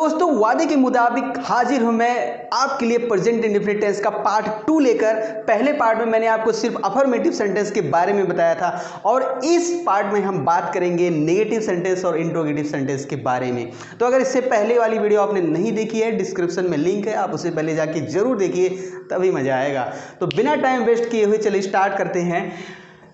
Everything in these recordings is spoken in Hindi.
दोस्तों वादे के मुताबिक हाजिर हूं मैं आपके लिए प्रेजेंट इंडेफिनिट टेंस का पार्ट 2 लेकर। पहले पार्ट में मैंने आपको सिर्फ अफर्मेटिव सेंटेंस के बारे में बताया था और इस पार्ट में हम बात करेंगे नेगेटिव सेंटेंस और इंट्रोगेटिव सेंटेंस के बारे में। तो अगर इससे पहले वाली वीडियो आपने नहीं देखी है, डिस्क्रिप्शन में लिंक है, आप उसे पहले जाके जरूर देखिए, तभी मजा आएगा। तो बिना टाइम वेस्ट किए हुए चलिए स्टार्ट करते हैं।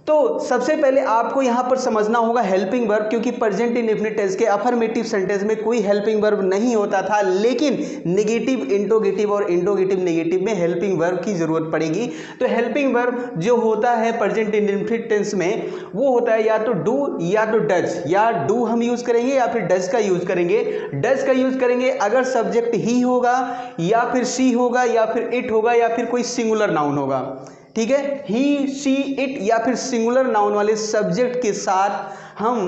तो सबसे पहले आपको यहां पर समझना होगा हेल्पिंग वर्ब, क्योंकि प्रेजेंट इंडेफिनिट टेंस के अफर्मेटिव सेंटेंस में कोई हेल्पिंग वर्ब नहीं होता था, लेकिन नेगेटिव इंट्रोगेटिव और इंट्रोगेटिव नेगेटिव में हेल्पिंग वर्ब की जरूरत पड़ेगी। तो हेल्पिंग वर्ब जो होता है प्रेजेंट इंडेफिनिट टेंस में वो होता है या तो डू या तो डज, या डू हम यूज करेंगे या फिर डज का यूज करेंगे। डज का यूज करेंगे अगर सब्जेक्ट ही होगा या फिर शी होगा या फिर इट होगा या फिर कोई सिंगुलर नाउन होगा। ठीक है, ही शी इट या फिर सिंगुलर नाउन वाले सब्जेक्ट के साथ हम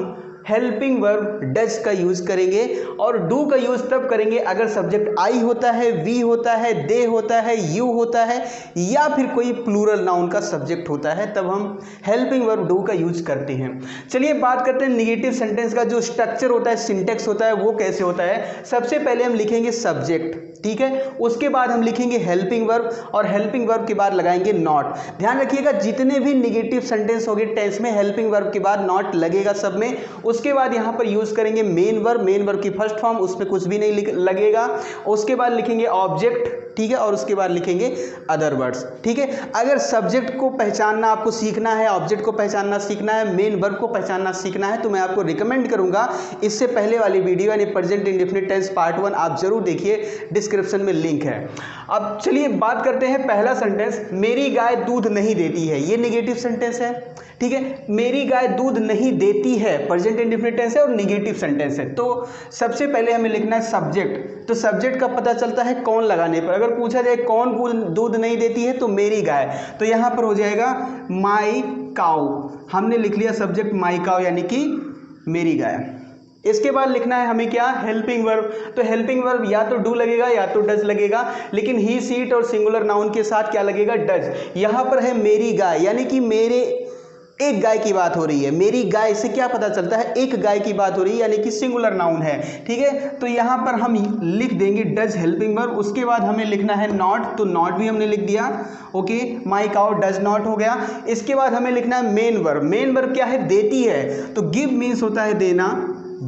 हेल्पिंग वर्ब डज का यूज करेंगे। और डू का यूज तब करेंगे अगर सब्जेक्ट आई होता है, वी होता है, दे होता है, यू होता है या फिर कोई प्लूरल नाउन का सब्जेक्ट होता है, तब हम हेल्पिंग वर्ब डू का यूज करते हैं। चलिए बात करते हैं नेगेटिव सेंटेंस का जो स्ट्रक्चर होता है, सिंटेक्स होता है, वो कैसे होता है। सबसे पहले हम लिखेंगे सब्जेक्ट, ठीक है, उसके बाद हम लिखेंगे हेल्पिंग वर्ब और हेल्पिंग वर्ब के बाद लगाएंगे नॉट। ध्यान रखिएगा जितने भी नेगेटिव सेंटेंस होंगे टेंस में हेल्पिंग वर्ब के बाद नॉट लगेगा सब में। उसके बाद यहां पर यूज करेंगे मेन वर्ब, मेन वर्ब की फर्स्ट फॉर्म, उसमें कुछ भी नहीं लगेगा। उसके बाद लिखेंगे ऑब्जेक्ट, ठीक है, और उसके बाद लिखेंगे अदर वर्ड्स। ठीक है, अगर सब्जेक्ट को पहचानना आपको सीखना है, ऑब्जेक्ट को पहचानना सीखना है, मेन वर्ब को पहचानना सीखना है, तो मैं आपको रिकमेंड करूंगा इससे पहले वाली वीडियो यानी प्रेजेंट इंडेफिनिट टेंस पार्ट 1 आप जरूर देखिए, डिस्क्रिप्शन में लिंक है। अब चलिए बात करते हैं पहला सेंटेंस, मेरी गाय दूध नहीं देती है। ये नेगेटिव सेंटेंस है, ठीक है, मेरी गाय दूध नहीं देती है प्रेजेंट इंडेफिनिट टेंस है और नेगेटिव सेंटेंस है। तो सबसे पहले हमें लिखना है सब्जेक्ट। तो सब्जेक्ट का पता चलता है कौन लगाने पर। अगर पूछा जाए कौन दूध नहीं देती है तो मेरी गाय, तो यहां पर हो जाएगा माई काउ। हमने लिख लिया सब्जेक्ट माई काउ यानी कि मेरी गाय। इसके बाद लिखना है हमें क्या, हेल्पिंग वर्ब। तो हेल्पिंग वर्ब या तो डू लगेगा या तो डज लगेगा, लेकिन ही सी इट और सिंगुलर नाउन के साथ क्या लगेगा, डज। यहां पर है मेरी गाय यानी कि मेरे एक गाय की बात हो रही है। मेरी गाय से क्या पता चलता है, एक गाय की बात हो रही है यानी कि सिंगुलर नाउन है। ठीक है, तो यहां पर हम लिख देंगे डज हेल्पिंग वर्ब। उसके बाद हमें लिखना है नॉट, तो नॉट भी हमने लिख दिया। Okay, my cow does not हो गया। इसके बाद हमें लिखना है मेन वर्ब। मेन वर्ब क्या है, देती है, तो गिव मीन्स होता है देना,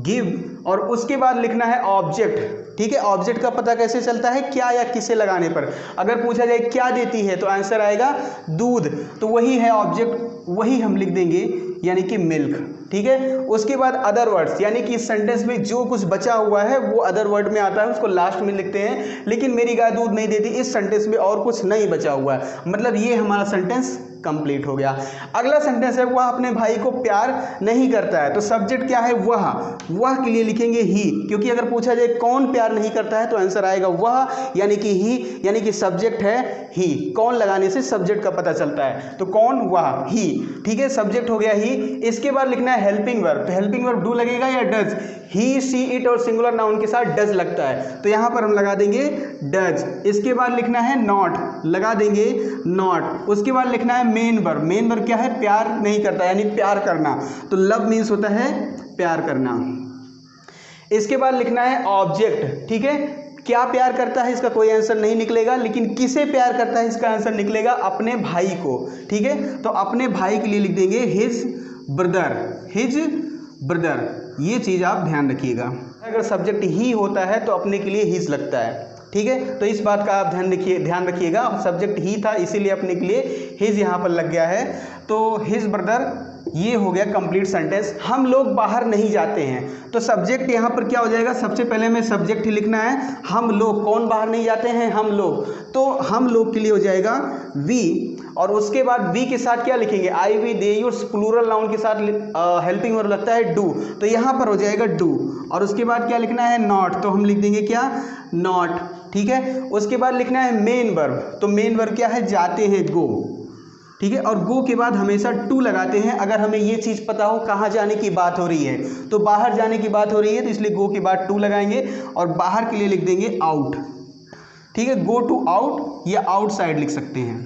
गिव। और उसके बाद लिखना है ऑब्जेक्ट। ठीक है, ऑब्जेक्ट का पता कैसे चलता है, क्या या किसे लगाने पर। अगर पूछा जाए क्या देती है तो आंसर आएगा दूध, तो वही है ऑब्जेक्ट, वही हम लिख देंगे यानी कि मिल्क। ठीक है, उसके बाद अदर वर्ड्स यानी कि इस सेंटेंस में जो कुछ बचा हुआ है वो अदर वर्ड में आता है, उसको लास्ट में लिखते हैं। लेकिन मेरी गाय दूध नहीं देती, इस सेंटेंस में और कुछ नहीं बचा हुआ है, मतलब ये हमारा सेंटेंस कंप्लीट हो गया। अगला सेंटेंस है वह अपने भाई को प्यार नहीं करता है। तो सब्जेक्ट क्या है, वह के लिए लिखेंगे ही, क्योंकि अगर पूछा जाए कौन प्यार नहीं करता है तो आंसर आएगा वह यानी कि ही, यानी कि सब्जेक्ट है ही। कौन लगाने से सब्जेक्ट का पता चलता है, तो कौन, वह, ही। ठीक है, सब्जेक्ट हो गया ही। इसके बाद लिखना है हेल्पिंग वर्ब। तो हेल्पिंग वर्ब डू लगेगा या डज, ही सी इट और सिंगुलर नाउन के साथ डज लगता है, तो यहां पर हम लगा देंगे डज। इसके बाद लिखना है नॉट, लगा देंगे नॉट। उसके बाद लिखना है मेन वर्ब। मेन वर्ब क्या है, प्यार नहीं करता यानी प्यार करना, तो लव मीन्स होता है प्यार करना। इसके बाद लिखना है ऑब्जेक्ट। ठीक है, क्या प्यार करता है इसका कोई आंसर नहीं निकलेगा, लेकिन किसे प्यार करता है इसका आंसर निकलेगा, अपने भाई को। ठीक है, तो अपने भाई के लिए लिख देंगे हिज ब्रदर, हिज ब्रदर। ये चीज आप ध्यान रखिएगा, अगर सब्जेक्ट ही होता है तो अपने के लिए हिज लगता है। ठीक है, तो इस बात का आप ध्यान रखिएगा, सब्जेक्ट ही था इसीलिए अपने के लिए हिज यहाँ पर लग गया है। तो हिज ब्रदर, ये हो गया कंप्लीट सेंटेंस। हम लोग बाहर नहीं जाते हैं, तो सब्जेक्ट यहाँ पर क्या हो जाएगा, सबसे पहले हमें सब्जेक्ट ही लिखना है, हम लोग। कौन बाहर नहीं जाते हैं, हम लोग, तो हम लोग के लिए हो जाएगा वी। और उसके बाद वी के साथ क्या लिखेंगे, I we they you, plural noun के साथ हेल्पिंग वर्ब लगता है डू, तो यहाँ पर हो जाएगा डू। और उसके बाद क्या लिखना है, नॉट, तो हम लिख देंगे क्या, नॉट। ठीक है, उसके बाद लिखना है मेन वर्ब। तो मेन वर्ब क्या है, जाते हैं, गो। ठीक है, और गो के बाद हमेशा टू लगाते हैं। अगर हमें ये चीज़ पता हो कहाँ जाने की बात हो रही है, तो बाहर जाने की बात हो रही है, तो इसलिए गो के बाद टू लगाएंगे और बाहर के लिए लिख देंगे आउट। ठीक है, गो टू आउट या आउटसाइड लिख सकते हैं।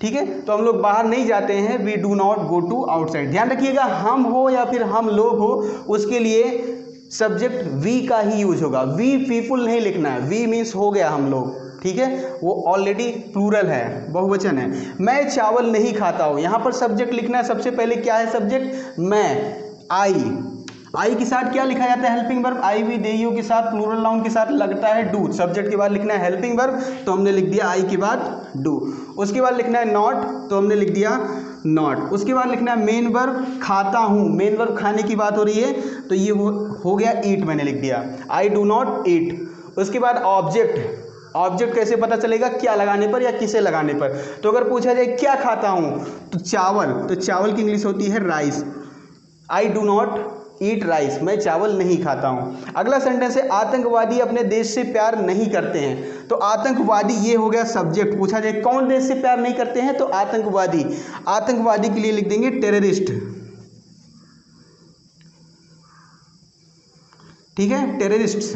ठीक है, तो हम लोग बाहर नहीं जाते हैं, we do not go to outside. ध्यान रखिएगा, हम हो या फिर हम लोग हो, उसके लिए सब्जेक्ट वी का ही यूज होगा। वी पीपुल नहीं लिखना है, वी मीन्स हो गया हम लोग, ठीक है, वो ऑलरेडी प्लूरल है, बहुवचन है। मैं चावल नहीं खाता हूँ, यहाँ पर सब्जेक्ट लिखना है। सबसे पहले क्या है सब्जेक्ट? मैं, आई के साथ क्या लिखा जाता है? Helping verb. I we they you के साथ प्लूरल नाउन के साथ लगता है डू। सब्जेक्ट के बाद लिखना है हेल्पिंग वर्ब, तो हमने लिख दिया आई के बाद डू। उसके बाद लिखना है नॉट, तो हमने लिख दिया नॉट। उसके बाद लिखना है मेन वर्ब, खाता हूँ। मेन वर्ब खाने की बात हो रही है, तो ये हो गया ईट, मैंने लिख दिया आई डू नॉट ईट। उसके बाद ऑब्जेक्ट, ऑब्जेक्ट कैसे पता चलेगा? क्या लगाने पर या किसे लगाने पर? तो अगर पूछा जाए क्या खाता हूँ, तो चावल, तो चावल की इंग्लिश होती है rice. I do not eat rice, मैं चावल नहीं खाता हूँ। अगला सेंटेंस है आतंकवादी अपने देश से प्यार नहीं करते हैं। तो आतंकवादी ये हो गया सब्जेक्ट। पूछा जाए कौन देश से प्यार नहीं करते हैं, तो आतंकवादी। आतंकवादी के लिए लिख देंगे टेररिस्ट, ठीक है, टेररिस्ट्स,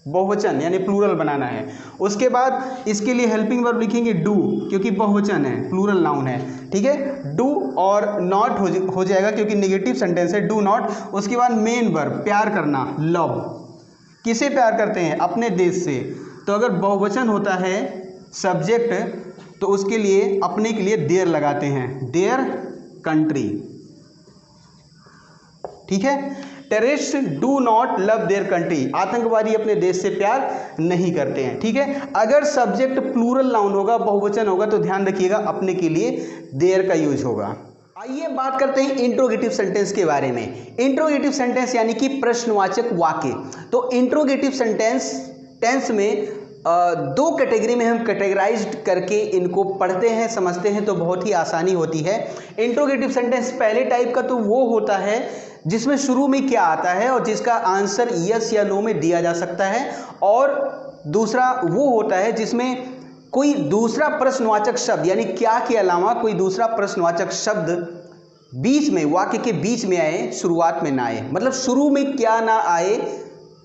बहुवचन यानी प्लूरल बनाना है। उसके बाद इसके लिए हेल्पिंग वर्ब लिखेंगे डू, क्योंकि बहुवचन है, प्लूरल नाउन है, ठीक है। डू और नॉट हो जाएगा क्योंकि नेगेटिव सेंटेंस है, डू नॉट। उसके बाद मेन वर्ब प्यार करना, लव। किसे प्यार करते हैं? अपने देश से। तो अगर बहुवचन होता है सब्जेक्ट, तो उसके लिए अपने के लिए देयर लगाते हैं, देयर कंट्री, ठीक है। Terrorist do not love their country, आतंकवादी अपने देश से प्यार नहीं करते हैं, ठीक है। अगर सब्जेक्ट प्लूरल नाउन होगा, बहुवचन होगा, तो ध्यान रखिएगा अपने के लिए देयर का यूज होगा। आइए बात करते हैं इंट्रोगेटिव सेंटेंस के बारे में। इंट्रोगेटिव सेंटेंस यानी कि प्रश्नवाचक वाक्य। तो इंट्रोगेटिव सेंटेंस टेंस में दो कैटेगरी में हम कैटेगराइज्ड करके इनको पढ़ते हैं, समझते हैं, तो बहुत ही आसानी होती है। इंट्रोगेटिव सेंटेंस पहले टाइप का तो वो होता है जिसमें शुरू में क्या आता है और जिसका आंसर यस या नो में दिया जा सकता है, और दूसरा वो होता है जिसमें कोई दूसरा प्रश्नवाचक शब्द यानी क्या के अलावा कोई दूसरा प्रश्नवाचक शब्द बीच में, वाक्य के बीच में आए, शुरुआत में ना आए। मतलब शुरू में क्या ना आए,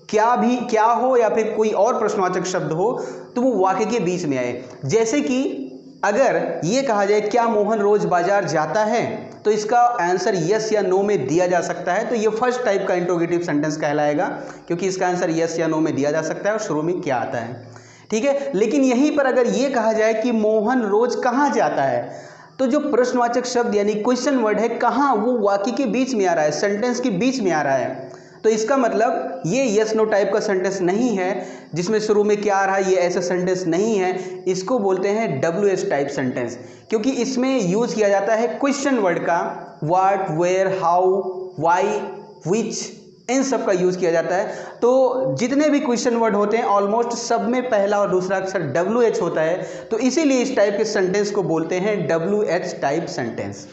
क्या हो या फिर कोई और प्रश्नवाचक शब्द हो, तो वो वाक्य के बीच में आए। जैसे कि अगर ये कहा जाए क्या मोहन रोज बाजार जाता है, तो इसका आंसर यस या नो में दिया जा सकता है। तो ये फर्स्ट टाइप का इंट्रोगेटिव सेंटेंस कहलाएगा, क्योंकि इसका आंसर यस या नो में दिया जा सकता है और शुरू में क्या आता है, ठीक है। लेकिन यहीं पर अगर ये कहा जाए कि मोहन रोज कहाँ जाता है, तो जो प्रश्नवाचक शब्द यानी क्वेश्चन वर्ड है कहाँ, वो वाक्य के बीच में आ रहा है, सेंटेंस के बीच में आ रहा है। तो इसका मतलब ये यस नो टाइप का सेंटेंस नहीं है, जिसमें शुरू में क्या आ रहा है, ये ऐसा सेंटेंस नहीं है। इसको बोलते हैं WH टाइप सेंटेंस, क्योंकि इसमें यूज किया जाता है क्वेश्चन वर्ड का। व्हाट, वेयर, हाउ, व्हाई, विच, इन सब का यूज किया जाता है। तो जितने भी क्वेश्चन वर्ड होते हैं ऑलमोस्ट सब में पहला और दूसरा अक्षर WH होता है, तो इसीलिए इस टाइप के सेंटेंस को बोलते हैं WH टाइप सेंटेंस,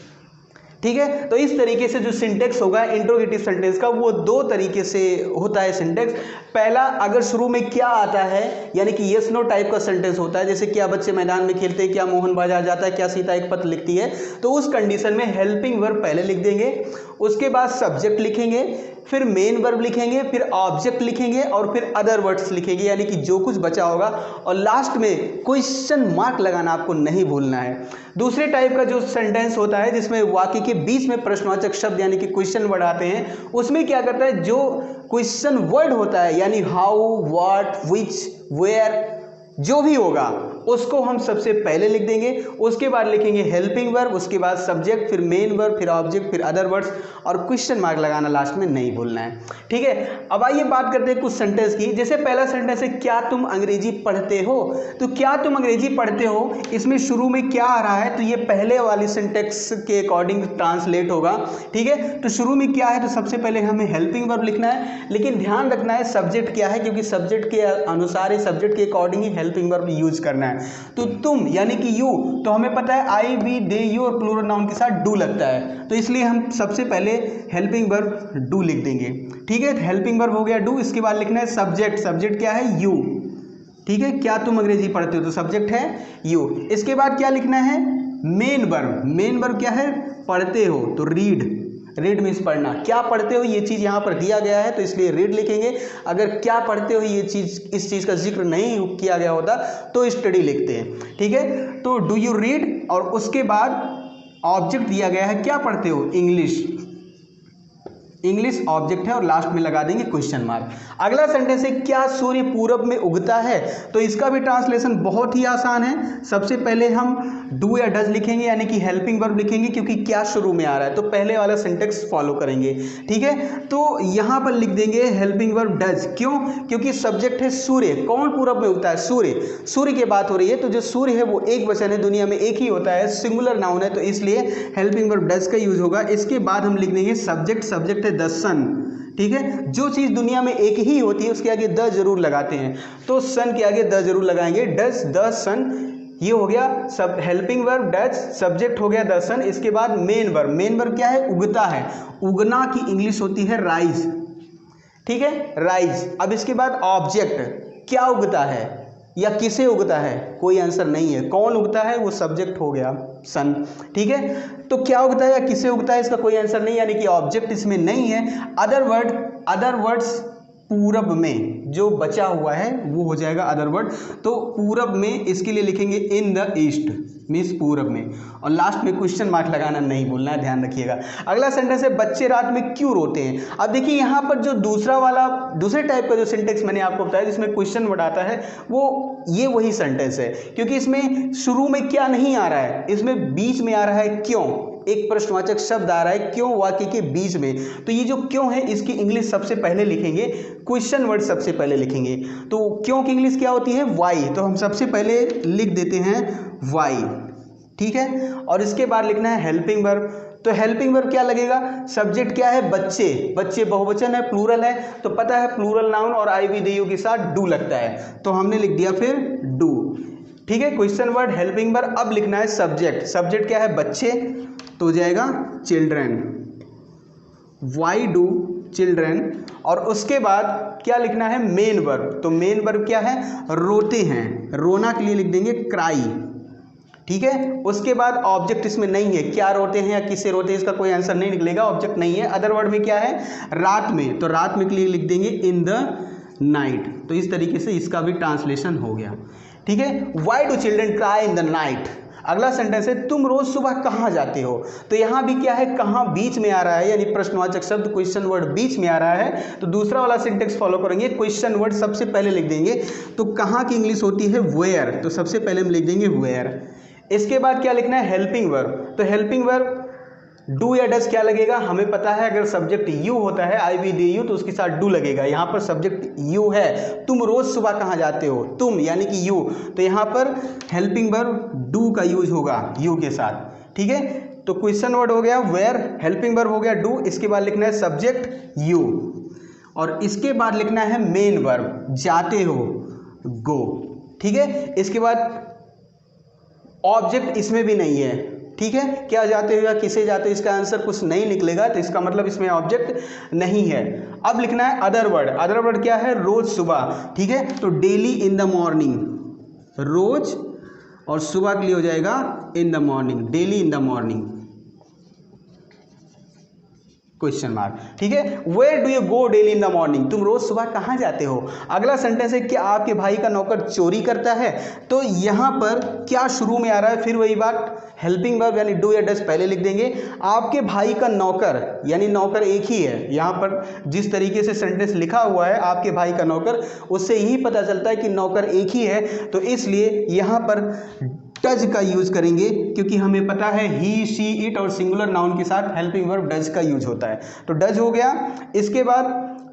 ठीक है। तो इस तरीके से जो सिंटेक्स होगा इंट्रोगेटिव सेंटेंस का, वो दो तरीके से होता है सिंटेक्स। पहला, अगर शुरू में क्या आता है यानी कि यस नो टाइप का सेंटेंस होता है, जैसे क्या बच्चे मैदान में खेलते हैं, क्या मोहन बाजार जाता है, क्या सीता एक पत्र लिखती है, तो उस कंडीशन में हेल्पिंग वर्ब पहले लिख देंगे, उसके बाद सब्जेक्ट लिखेंगे, फिर मेन वर्ब लिखेंगे, फिर ऑब्जेक्ट लिखेंगे और फिर अदर वर्ड्स लिखेंगे, यानी कि जो कुछ बचा होगा, और लास्ट में क्वेश्चन मार्क लगाना आपको नहीं भूलना है। दूसरे टाइप का जो सेंटेंस होता है जिसमें वाक्य के बीच में प्रश्नवाचक शब्द यानी कि क्वेश्चन वर्ड आते हैं, उसमें क्या करता है, जो क्वेश्चन वर्ड होता है यानी हाउ, व्हाट, विच, वेयर, जो भी होगा उसको हम सबसे पहले लिख देंगे, उसके बाद लिखेंगे हेल्पिंग वर्ब, उसके बाद सब्जेक्ट, फिर मेन वर्ब, फिर ऑब्जेक्ट, फिर अदर वर्ड्स, और क्वेश्चन मार्क लगाना लास्ट में नहीं भूलना है, ठीक है। अब आइए बात करते हैं कुछ सेंटेंस की। जैसे पहला सेंटेंस है क्या तुम अंग्रेजी पढ़ते हो, तो क्या तुम अंग्रेजी पढ़ते हो, इसमें शुरू में क्या आ रहा है, तो ये पहले वाली सेंटेंस के अकॉर्डिंग ट्रांसलेट होगा, ठीक है। तो शुरू में क्या है, तो सबसे पहले हमें हेल्पिंग वर्ब लिखना है, लेकिन ध्यान रखना है सब्जेक्ट क्या है, क्योंकि सब्जेक्ट के अनुसार ही, सब्जेक्ट के अकॉर्डिंग ही हेल्पिंग वर्ब यूज करना है। तो तुम यानी कि यू, तो हमें पता है आई, वी, दे, यू और प्लूरल नाउन के साथ डू लगता है, तो इसलिए हम सबसे पहले हेल्पिंग वर्ब डू लिख देंगे, ठीक है। हेल्पिंग वर्ब हो गया डू, इसके बाद लिखना है सब्जेक्ट, सब्जेक्ट क्या है, यू, ठीक है। क्या तुम अंग्रेजी पढ़ते हो, तो सब्जेक्ट है यू। इसके बाद क्या लिखना है, मेन वर्ब, मेन वर्ब क्या है, पढ़ते हो, तो रीड, रीड मीन्स पढ़ना, क्या पढ़ते हो ये चीज़ यहाँ पर दिया गया है तो इसलिए रीड लिखेंगे। अगर क्या पढ़ते हो ये चीज़, इस चीज़ का जिक्र नहीं किया गया होता तो स्टडी लिखते हैं, ठीक है। तो डू यू रीड, और उसके बाद ऑब्जेक्ट दिया गया है क्या पढ़ते हो, इंग्लिश, इंग्लिश ऑब्जेक्ट है और लास्ट में लगा देंगे क्वेश्चन मार्क। अगला सेंटेंस है क्या सूर्य पूरब में उगता है। तो इसका भी ट्रांसलेशन बहुत ही आसान है। सबसे पहले हम डू या डज लिखेंगे यानी कि हेल्पिंग वर्ब लिखेंगे, क्योंकि क्या शुरू में आ रहा है तो पहले वाला सिंटेक्स फॉलो करेंगे। ठीक है, तो यहाँ पर लिख देंगे हेल्पिंग वर्ब डज। क्यों? क्योंकि सब्जेक्ट है सूर्य। कौन पूरब में उगता है? सूर्य। सूर्य की बात हो रही है तो जो सूर्य है वो एक वचन है, दुनिया में एक ही होता है, सिंगुलर नाउन है, तो इसलिए हेल्पिंग वर्ब डज का यूज होगा। इसके बाद हम लिख देंगे सब्जेक्ट। सब्जेक्ट है द सन। ठीक है, जो चीज़ दुनिया में एक ही होती है उसके आगे द जरूर लगाते हैं, तो सन के आगे द जरूर लगाएंगे। डज द सन, ये हो गया सब हेल्पिंग वर्ब डज। सब्जेक्ट हो गया द सन। इसके बाद मेन वर्ब। मेन वर्ब क्या है? उगता है। उगना की इंग्लिश होती है राइज। ठीक है, राइज। अब इसके बाद ऑब्जेक्ट, क्या उगता है या किसे उगता है? कोई आंसर नहीं है। कौन उगता है? वो सब्जेक्ट हो गया सन। ठीक है, तो क्या उगता है या किसे उगता है इसका कोई आंसर नहीं, यानी कि ऑब्जेक्ट इसमें नहीं है। अदर वर्ड्स पूरब में जो बचा हुआ है वो हो जाएगा अदर वर्ड। तो पूरब में इसके लिए लिखेंगे इन द ईस्ट, मीन्स पूरब में, और लास्ट में क्वेश्चन मार्क लगाना नहीं भूलना है, ध्यान रखिएगा। अगला सेंटेंस है बच्चे रात में क्यों रोते हैं। अब देखिए यहाँ पर जो दूसरे टाइप का जो सिंटेक्स मैंने आपको बताया जिसमें क्वेश्चन वर्ड आता है वो ये वही सेंटेंस है, क्योंकि इसमें शुरू में क्या नहीं आ रहा है, इसमें बीच में आ रहा है क्यों। एक प्रश्नवाचक शब्द आ रहा है क्यों वाक्य के बीच में, तो ये जो क्यों है इसकी इंग्लिश सबसे पहले लिखेंगे, क्वेश्चन वर्ड सबसे पहले लिखेंगे। तो क्यों की इंग्लिश क्या होती है? वाई। तो हम सबसे पहले लिख देते हैं वाई। ठीक है, और इसके बाद लिखना है हेल्पिंग वर्ब। तो हेल्पिंग वर्ब क्या लगेगा? सब्जेक्ट क्या है? बच्चे। बच्चे बहुवचन है, प्लूरल है, तो पता है प्लूरल नाउन और आई वी डी यू के साथ डू लगता है, तो हमने लिख दिया फिर डू। ठीक है, क्वेश्चन वर्ड हेल्पिंग वर्ब। अब लिखना है सब्जेक्ट। सब्जेक्ट क्या है? बच्चे, तो हो जाएगा चिल्ड्रन। Why do children. और उसके बाद क्या लिखना है? Main verb. तो मेन वर्ब क्या है? रोते हैं। रोना के लिए लिख देंगे क्राई। ठीक है, उसके बाद ऑब्जेक्ट इसमें नहीं है, क्या रोते हैं या किसे रोते हैं इसका कोई आंसर नहीं निकलेगा, ऑब्जेक्ट नहीं है। अदर वर्ड में क्या है? रात में, तो रात में के लिए लिख देंगे इन द नाइट। तो इस तरीके से इसका भी ट्रांसलेशन हो गया। ठीक है, why do children cry in the night. अगला सेंटेंस है तुम रोज सुबह कहाँ जाते हो। तो यहाँ भी क्या है? कहाँ बीच में आ रहा है, यानी प्रश्नवाचक शब्द क्वेश्चन वर्ड बीच में आ रहा है, तो दूसरा वाला सिंटेक्स फॉलो करेंगे, क्वेश्चन वर्ड सबसे पहले लिख देंगे। तो कहाँ की इंग्लिश होती है? वेयर। तो सबसे पहले हम लिख देंगे वेयर। इसके बाद क्या लिखना है? Helping verb. तो हेल्पिंग वर्ब डू या डज क्या लगेगा? हमें पता है अगर सब्जेक्ट यू होता है आई वी डी यू तो उसके साथ डू लगेगा। यहाँ पर सब्जेक्ट यू है, तुम रोज सुबह कहाँ जाते हो, तुम यानी कि यू, तो यहाँ पर हेल्पिंग वर्ब डू का यूज होगा यू के साथ। ठीक है, तो क्वेश्चन वर्ड हो गया वेयर, हेल्पिंग वर्ब हो गया डू, इसके बाद लिखना है सब्जेक्ट यू, और इसके बाद लिखना है मेन वर्ब जाते हो गो। ठीक है, इसके बाद ऑब्जेक्ट इसमें भी नहीं है। ठीक है, क्या जाते हो या किसे जाते हो इसका आंसर कुछ नहीं निकलेगा, तो इसका मतलब इसमें ऑब्जेक्ट नहीं है। अब लिखना है अदर वर्ड। अदर वर्ड क्या है? रोज सुबह। ठीक है, तो डेली इन द मॉर्निंग, रोज, और सुबह के लिए हो जाएगा in the morning, daily in the morning question mark. ठीक है, where do you go daily in the morning, तुम रोज सुबह कहाँ जाते हो। अगला सेंटेंस है कि आपके भाई का नौकर चोरी करता है। तो यहाँ पर क्या शुरू में आ रहा है? फिर वही बात, हेल्पिंग वर्ब यानी डू या डज पहले लिख देंगे। आपके भाई का नौकर, यानी नौकर एक ही है। यहाँ पर जिस तरीके से सेंटेंस लिखा हुआ है आपके भाई का नौकर, उससे यही पता चलता है कि नौकर एक ही है, तो इसलिए यहाँ पर डज का यूज करेंगे, क्योंकि हमें पता है ही शी इट और सिंगुलर नाउन के साथ हेल्पिंग वर्ब डज का यूज होता है, तो डज हो गया। इसके बाद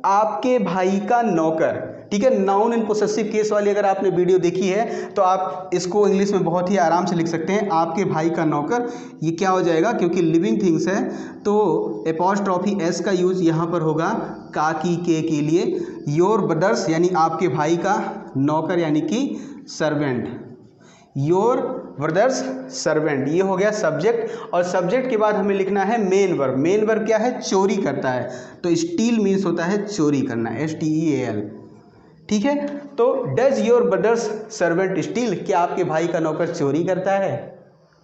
आपके भाई का नौकर। ठीक है, नाउन इन पोसेसिव केस वाली अगर आपने वीडियो देखी है तो आप इसको इंग्लिश में बहुत ही आराम से लिख सकते हैं, आपके भाई का नौकर। ये क्या हो जाएगा, क्योंकि लिविंग थिंग्स है तो एपॉस्ट्रॉफी एस का यूज यहाँ पर होगा का की के लिए। योर ब्रदर्स यानी आपके भाई का नौकर यानी कि सर्वेंट, योर ब्रदर्स सर्वेंट, ये हो गया सब्जेक्ट। और सब्जेक्ट के बाद हमें लिखना है मेन वर्ब। मेन वर्ब क्या है? चोरी करता है, तो स्टील मीन्स होता है चोरी करना, STEAL। ठीक है, तो does your brothers servant steel, क्या आपके भाई का नौकर चोरी करता है।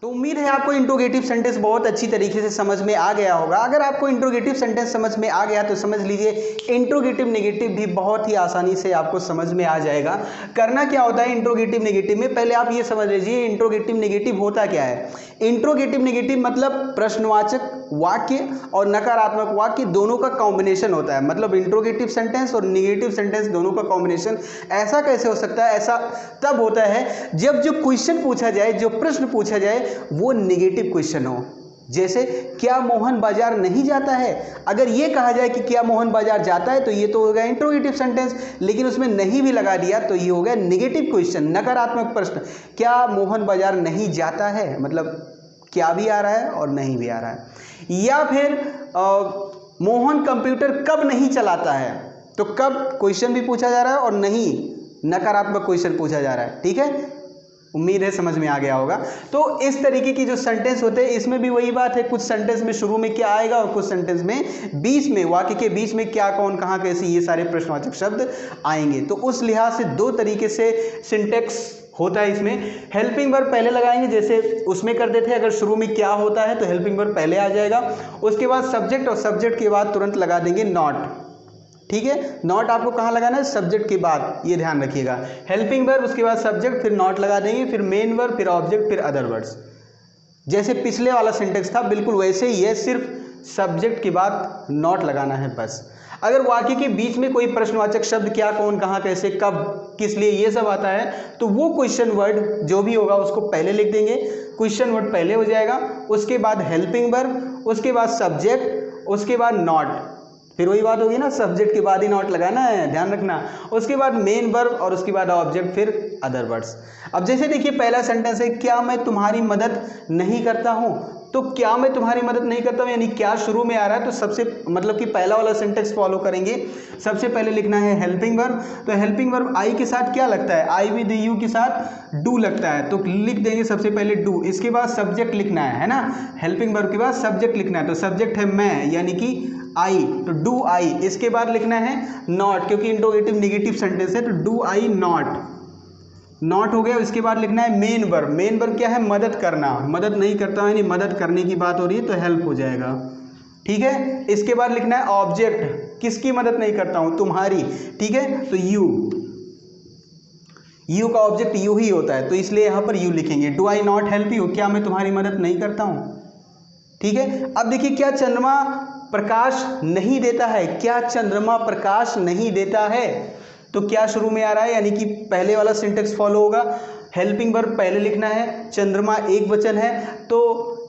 तो उम्मीद है आपको इंट्रोगेटिव सेंटेंस बहुत अच्छी तरीके से समझ में आ गया होगा। अगर आपको इंट्रोगेटिव सेंटेंस समझ में आ गया तो समझ लीजिए इंट्रोगेटिव नेगेटिव भी बहुत ही आसानी से आपको समझ में आ जाएगा। करना क्या होता है इंट्रोगेटिव नेगेटिव में, पहले आप ये समझ लीजिए इंट्रोगेटिव नेगेटिव होता क्या है। इंट्रोगेटिव नेगेटिव मतलब प्रश्नवाचक वाक्य और नकारात्मक वाक्य दोनों का कॉम्बिनेशन होता है, मतलब इंट्रोगेटिव सेंटेंस और निगेटिव सेंटेंस दोनों का कॉम्बिनेशन। ऐसा कैसे हो सकता है? ऐसा तब होता है जब जो क्वेश्चन पूछा जाए, जो प्रश्न पूछा जाए वो निगेटिव क्वेश्चन हो। जैसे क्या मोहन बाजार नहीं जाता है, अगर ये कहा जाए कि क्या मोहन बाजार जाता है तो ये तो हो गया इंट्रोगेटिव सेंटेंस, लेकिन उसमें नहीं भी लगा दिया तो ये हो गया निगेटिव क्वेश्चन, नकारात्मक प्रश्न। क्या मोहन बाजार नहीं जाता है, मतलब क्या भी आ रहा है और नहीं भी आ रहा है। या फिर मोहन कंप्यूटर कब नहीं चलाता है, तो कब क्वेश्चन भी पूछा जा रहा है और नहीं नकारात्मक क्वेश्चन पूछा जा रहा है। ठीक है, उम्मीद है समझ में आ गया होगा। तो इस तरीके की जो सेंटेंस होते हैं इसमें भी वही बात है, कुछ सेंटेंस में शुरू में क्या आएगा और कुछ सेंटेंस में बीच में, वाक्य के बीच में क्या, कौन, कहाँ, कैसे, ये सारे प्रश्नवाचक शब्द आएंगे। तो उस लिहाज से दो तरीके से सिंटेक्स होता है इसमें। हेल्पिंग वर्ब पहले लगाएंगे जैसे उसमें करते थे, अगर शुरू में क्या होता है तो हेल्पिंग वर्ब पहले आ जाएगा, उसके बाद सब्जेक्ट और सब्जेक्ट के बाद तुरंत लगा देंगे नॉट। ठीक है, नॉट आपको कहाँ लगाना है? सब्जेक्ट के बाद, ये ध्यान रखिएगा। हेल्पिंग वर्ब उसके बाद सब्जेक्ट, फिर नॉट लगा देंगे, फिर मेन वर्ब, फिर ऑब्जेक्ट, फिर अदर वर्ड्स। जैसे पिछले वाला सेंटेंस था बिल्कुल वैसे ही है, सिर्फ सब्जेक्ट के बाद नॉट लगाना है बस। अगर वाक्य के बीच में कोई प्रश्नवाचक शब्द क्या, कौन, कहाँ, कैसे, कब, किस लिए, ये सब आता है तो वो क्वेश्चन वर्ड जो भी होगा उसको पहले लिख देंगे, क्वेश्चन वर्ड पहले हो जाएगा, उसके बाद हेल्पिंग वर्ब, उसके बाद सब्जेक्ट, उसके बाद नॉट। फिर वही बात होगी ना, सब्जेक्ट के बाद ही नॉट लगाना है, ध्यान रखना। उसके बाद मेन वर्ब और उसके बाद ऑब्जेक्ट, फिर अदर वर्ड्स। अब जैसे देखिए पहला सेंटेंस है, क्या मैं तुम्हारी मदद नहीं करता हूँ, तो क्या मैं तुम्हारी मदद नहीं करता हूँ यानी क्या शुरू में आ रहा है, तो सबसे मतलब कि पहला वाला सेंटेंस फॉलो करेंगे। सबसे पहले लिखना है हेल्पिंग वर्ब, तो हेल्पिंग वर्ब आई के साथ क्या लगता है? आई विद यू के साथ डू लगता है, तो लिख देंगे सबसे पहले डू। इसके बाद सब्जेक्ट लिखना है ना, हेल्पिंग वर्ब के बाद सब्जेक्ट लिखना है, तो सब्जेक्ट है मैं यानी कि आई, तो डू आई। इसके बाद लिखना है नॉट, क्योंकि इंट्रोगेटिव निगेटिव सेंटेंस है, तो डू आई नॉट, नॉट हो गया। इसके बाद लिखना है मेन वर्ब, मेन वर्ब क्या है? मदद करना, मदद नहीं करता हूं यानी मदद करने की बात हो रही है तो हेल्प हो जाएगा। ठीक है, इसके बाद लिखना है ऑब्जेक्ट, किसकी मदद नहीं करता हूं? तुम्हारी। ठीक है, तो यू, यू का ऑब्जेक्ट यू ही होता है तो इसलिए यहां पर यू लिखेंगे। Do I not help you, क्या मैं तुम्हारी मदद नहीं करता हूं। ठीक है, अब देखिए क्या चंद्रमा प्रकाश नहीं देता है, क्या चंद्रमा प्रकाश नहीं देता है, तो क्या शुरू में आ रहा है यानी कि पहले वाला सिंटेक्स फॉलो होगा। हेल्पिंग वर्ब पहले लिखना है, चंद्रमा एक वचन है तो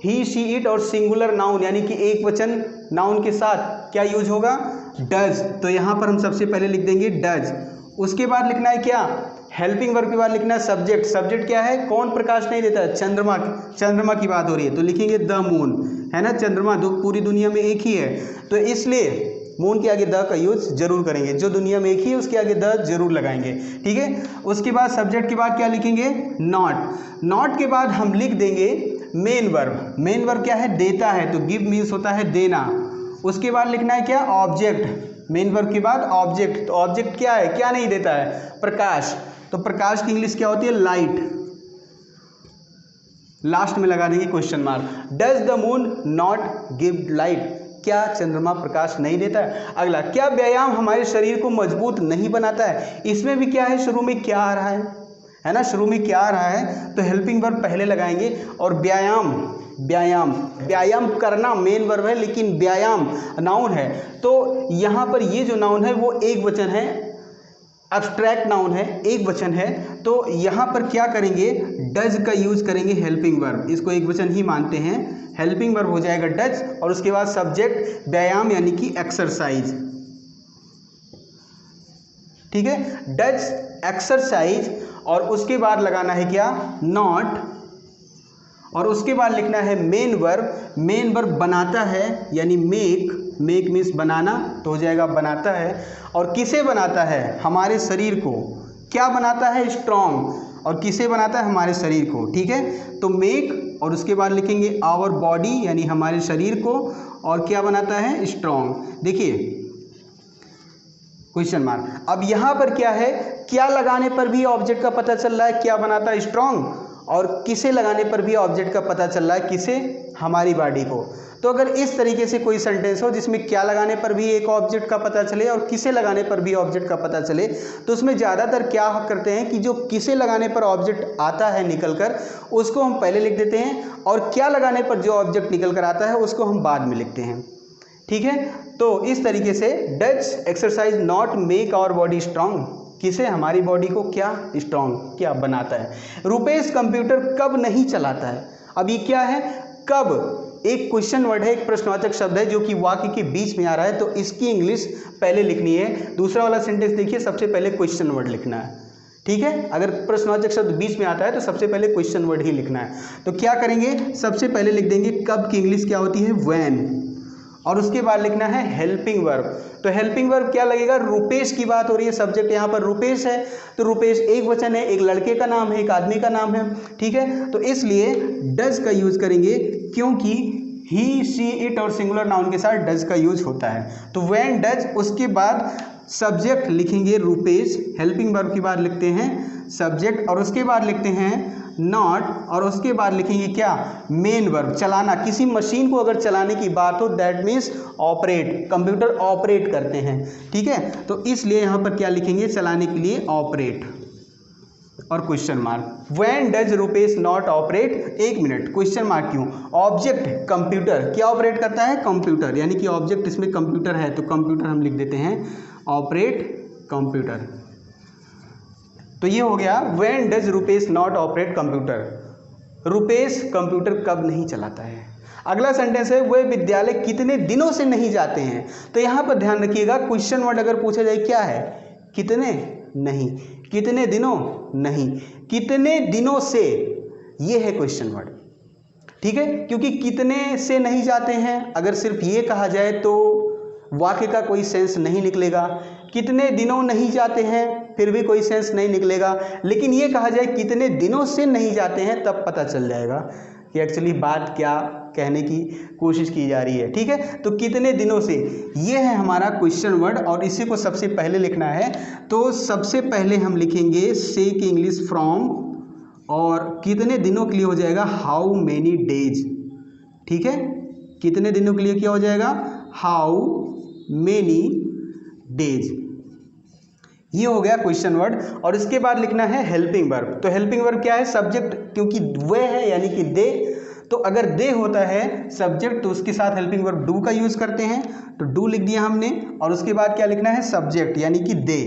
ही, शी, इट और सिंगुलर नाउन यानी कि एक वचन नाउन के साथ क्या यूज होगा? डज, तो यहां पर हम सबसे पहले लिख देंगे डज। उसके बाद लिखना है क्या? हेल्पिंग वर्ब के बाद लिखना है सब्जेक्ट, सब्जेक्ट क्या है? कौन प्रकाश नहीं देता है? चंद्रमा, चंद्रमा की बात हो रही है तो लिखेंगे द मून, है ना, चंद्रमा पूरी दुनिया में एक ही है तो इसलिए मून के आगे द का यूज जरूर करेंगे, जो दुनिया में एक ही है उसके आगे द जरूर लगाएंगे। ठीक है, उसके बाद सब्जेक्ट के बाद क्या लिखेंगे? नॉट, नॉट के बाद हम लिख देंगे मेन वर्ब, मेन वर्ब क्या है? देता है, तो गिव मीन्स होता है देना। उसके बाद लिखना है क्या? ऑब्जेक्ट, मेन वर्ब के बाद ऑब्जेक्ट, तो ऑब्जेक्ट क्या है? क्या नहीं देता है? प्रकाश, तो प्रकाश की इंग्लिश क्या होती है? लाइट। लास्ट में लगा देंगे question mark. Does the moon not give light, क्या चंद्रमा प्रकाश नहीं देता है। अगला, क्या व्यायाम हमारे शरीर को मजबूत नहीं बनाता है, इसमें भी क्या है? शुरू में क्या आ रहा है ना, शुरू में क्या आ रहा है तो हेल्पिंग वर्ब पहले लगाएंगे। और व्यायाम, व्यायाम, व्यायाम करना मेन वर्ब है लेकिन व्यायाम नाउन है तो यहाँ पर ये जो नाउन है वो एक वचन है, एब्स्ट्रैक्ट नाउन है, एक वचन है तो यहाँ पर क्या करेंगे? डज का यूज करेंगे हेल्पिंग वर्ब, इसको एक वचन ही मानते हैं, हेल्पिंग वर्ब हो जाएगा डज और उसके बाद सब्जेक्ट व्यायाम यानी कि एक्सरसाइज। ठीक है, डज एक्सरसाइज और उसके बाद लगाना है क्या? नॉट और उसके बाद लिखना है मेन वर्ब, मेन वर्ब बनाता है यानी मेक, मेक मीन्स बनाना तो हो जाएगा बनाता है। और किसे बनाता है? हमारे शरीर को। क्या बनाता है? स्ट्रॉन्ग। और किसे बनाता है? हमारे शरीर को। ठीक है, तो मेक और उसके बाद लिखेंगे आवर बॉडी यानी हमारे शरीर को, और क्या बनाता है? स्ट्रॉन्ग। देखिए क्वेश्चन मार्क। अब यहाँ पर क्या है? क्या लगाने पर भी ऑब्जेक्ट का पता चल रहा है क्या बनाता है? स्ट्रॉन्ग। और किसे लगाने पर भी ऑब्जेक्ट का पता चल रहा है, किसे, हमारी बॉडी को। तो अगर इस तरीके से कोई सेंटेंस हो जिसमें क्या लगाने पर भी एक ऑब्जेक्ट का पता चले और किसे लगाने पर भी ऑब्जेक्ट का पता चले, तो उसमें ज़्यादातर क्या करते हैं कि जो किसे लगाने पर ऑब्जेक्ट आता है निकल कर, उसको हम पहले लिख देते हैं, और क्या लगाने पर जो ऑब्जेक्ट निकल कर आता है उसको हम बाद में लिखते हैं। ठीक है, तो इस तरीके से does exercise not make our body strong, किसे, हमारी बॉडी को क्या स्ट्रांग, क्या बनाता है। रुपेश कंप्यूटर कब नहीं चलाता है। अब ये क्या है, कब, एक क्वेश्चन वर्ड है, एक प्रश्नवाचक शब्द है जो कि वाक्य के बीच में आ रहा है, तो इसकी इंग्लिश पहले लिखनी है। दूसरा वाला सेंटेंस देखिए, सबसे पहले क्वेश्चन वर्ड लिखना है। ठीक है, अगर प्रश्नवाचक शब्द बीच में आता है तो सबसे पहले क्वेश्चन वर्ड ही लिखना है। तो क्या करेंगे, सबसे पहले लिख देंगे कब की इंग्लिश क्या होती है, व्हेन, और उसके बाद लिखना है हेल्पिंग वर्ब। तो हेल्पिंग वर्ब क्या लगेगा, रुपेश की बात हो रही है, सब्जेक्ट यहाँ पर रुपेश है, तो रुपेश एक वचन है, एक लड़के का नाम है, एक आदमी का नाम है। ठीक है, तो इसलिए डज का यूज करेंगे, क्योंकि ही, शी, इट और सिंगुलर नाउन के साथ डज का यूज होता है। तो व्हेन डज, उसके बाद सब्जेक्ट लिखेंगे रुपेश, हेल्पिंग वर्ब की बात लिखते हैं सब्जेक्ट, और उसके बाद लिखते हैं नॉट, और उसके बाद लिखेंगे क्या, मेन वर्ब, चलाना। किसी मशीन को अगर चलाने की बात हो, that means operate, computer operate करते हैं। ठीक है, तो इसलिए यहाँ पर क्या लिखेंगे, चलाने के लिए ऑपरेट और question mark. When does Rupesh not operate, एक मिनट, क्वेश्चन मार्क क्यों, ऑब्जेक्ट कंप्यूटर क्या ऑपरेट करता है, कंप्यूटर, यानी कि ऑब्जेक्ट इसमें कंप्यूटर है, तो कंप्यूटर हम लिख देते हैं ऑपरेट कंप्यूटर। तो ये हो गया when does Rupesh not operate computer, Rupesh computer कब नहीं चलाता है। अगला सेंटेंस है वह विद्यालय कितने दिनों से नहीं जाते हैं। तो यहाँ पर ध्यान रखिएगा, क्वेश्चन वर्ड अगर पूछा जाए क्या है, कितने, नहीं, कितने दिनों, नहीं, कितने दिनों से, ये है क्वेश्चन वर्ड। ठीक है, क्योंकि कितने से नहीं जाते हैं अगर सिर्फ ये कहा जाए तो वाक्य का कोई सेंस नहीं निकलेगा, कितने दिनों नहीं जाते हैं फिर भी कोई सेंस नहीं निकलेगा, लेकिन ये कहा जाए कितने दिनों से नहीं जाते हैं, तब पता चल जाएगा कि एक्चुअली बात क्या कहने की कोशिश की जा रही है। ठीक है, तो कितने दिनों से, ये है हमारा क्वेश्चन वर्ड, और इसी को सबसे पहले लिखना है। तो सबसे पहले हम लिखेंगे से की इंग्लिश फ्रॉम, और कितने दिनों के लिए हो जाएगा हाउ मेनी डेज। ठीक है, कितने दिनों के लिए क्या हो जाएगा, हाउ मेनी डेज, ये हो गया क्वेश्चन वर्ड। और इसके बाद लिखना है हेल्पिंग वर्ब। तो हेल्पिंग वर्ब क्या है, सब्जेक्ट, क्योंकि वे है यानी कि दे, तो अगर दे होता है सब्जेक्ट तो उसके साथ हेल्पिंग वर्ब डू का यूज करते हैं, तो डू लिख दिया हमने, और उसके बाद क्या लिखना है, सब्जेक्ट यानी कि दे,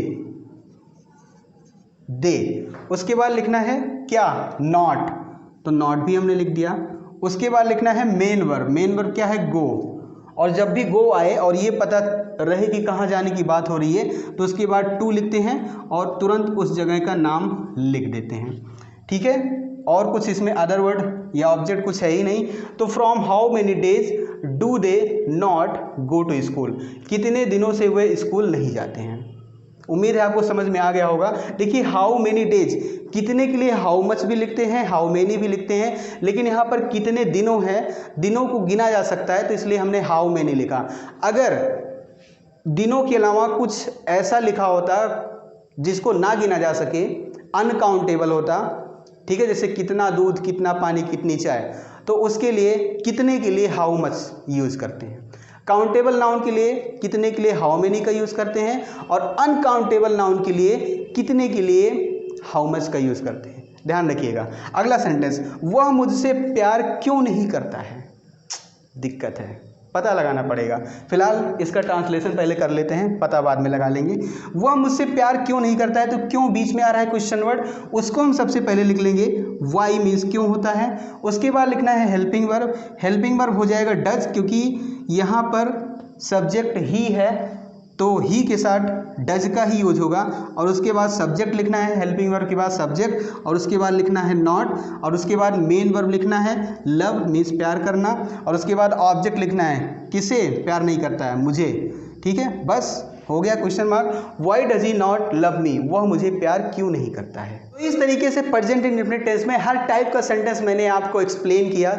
दे, उसके बाद लिखना है क्या, नॉट, तो नॉट भी हमने लिख दिया। उसके बाद लिखना है मेन वर्ब, मेन वर्ब क्या है, गो, और जब भी गो आए और ये पता रहे कि कहाँ जाने की बात हो रही है तो उसके बाद टू लिखते हैं और तुरंत उस जगह का नाम लिख देते हैं। ठीक है, और कुछ इसमें अदर वर्ड या ऑब्जेक्ट कुछ है ही नहीं। तो from how many days do they not go to school, कितने दिनों से वे स्कूल नहीं जाते हैं। उम्मीद है आपको समझ में आ गया होगा। देखिए हाउ मेनी डेज, कितने के लिए हाउ मच भी लिखते हैं, हाउ मेनी भी लिखते हैं, लेकिन यहाँ पर कितने दिनों है, दिनों को गिना जा सकता है तो इसलिए हमने हाउ मेनी लिखा। अगर दिनों के अलावा कुछ ऐसा लिखा होता जिसको ना गिना जा सके, अनकाउंटेबल होता, ठीक है, जैसे कितना दूध, कितना पानी, कितनी चाय, तो उसके लिए कितने के लिए हाउ मच यूज़ करते हैं। काउंटेबल नाउन के लिए कितने के लिए हाउ मेनी का यूज़ करते हैं, और अनकाउंटेबल नाउन के लिए कितने के लिए हाउ मच का यूज़ करते हैं। ध्यान रखिएगा। अगला सेंटेंस, वह मुझसे प्यार क्यों नहीं करता है। दिक्कत है, पता लगाना पड़ेगा। फिलहाल इसका ट्रांसलेशन पहले कर लेते हैं, पता बाद में लगा लेंगे। वह मुझसे प्यार क्यों नहीं करता है, तो क्यों बीच में आ रहा है क्वेश्चन वर्ड, उसको हम सबसे पहले लिख लेंगे, वाई मीन्स क्यों होता है। उसके बाद लिखना है हेल्पिंग वर्ब, हेल्पिंग वर्ब हो जाएगा डज, क्योंकि यहाँ पर सब्जेक्ट ही है तो ही के साथ डज का ही यूज होगा। और उसके बाद सब्जेक्ट लिखना है, हेल्पिंग वर्ब के बाद सब्जेक्ट, और उसके बाद लिखना है नॉट, और उसके बाद मेन वर्ब लिखना है लव मीन्स प्यार करना, और उसके बाद ऑब्जेक्ट लिखना है, किसे प्यार नहीं करता है, मुझे। ठीक है, बस हो गया question mark. Why does he not love me, वह मुझे प्यार क्यों नहीं करता है। तो इस तरीके से प्रेजेंट इंडेफिनिट टेंस में हर टाइप का सेंटेंस मैंने आपको एक्सप्लेन किया,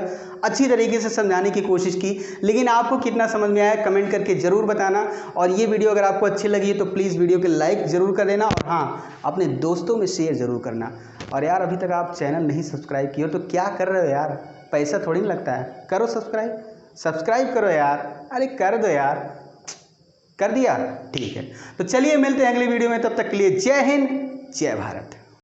अच्छी तरीके से समझाने की कोशिश की, लेकिन आपको कितना समझ में आया कमेंट करके ज़रूर बताना। और ये वीडियो अगर आपको अच्छी लगी तो प्लीज़ वीडियो को लाइक ज़रूर कर देना, और हाँ, अपने दोस्तों में शेयर ज़रूर करना। और यार अभी तक आप चैनल नहीं सब्सक्राइब किए हो तो क्या कर रहे हो यार, पैसा थोड़ी ना लगता है, करो सब्सक्राइब करो यार, अरे कर दो यार, कर दिया, ठीक है। तो चलिए मिलते हैं अगली वीडियो में, तब तक के लिए जय हिंद जय भारत।